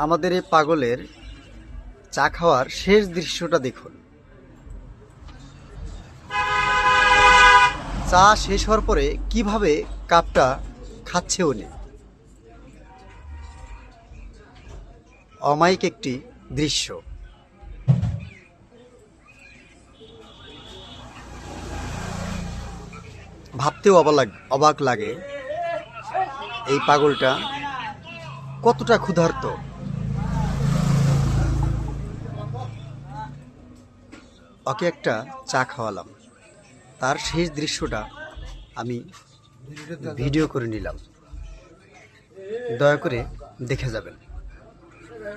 আমাদের এই পাগলের চা খাওয়ার শেষ দৃশ্যটা দেখুন। চা শেষ হওয়ার পরে কিভাবে কাপটা খাচ্ছে উনি। অমায়িক একটি দৃশ্য। ভাবতেও অবাক লাগে এই পাগলটা কতটা ক্ষুধার্ত। ওকে একটা চা খাওয়ালাম, তার শেষ দৃশ্যটা আমি ভিডিও করে নিলাম। দয়া করে দেখে যাবেন।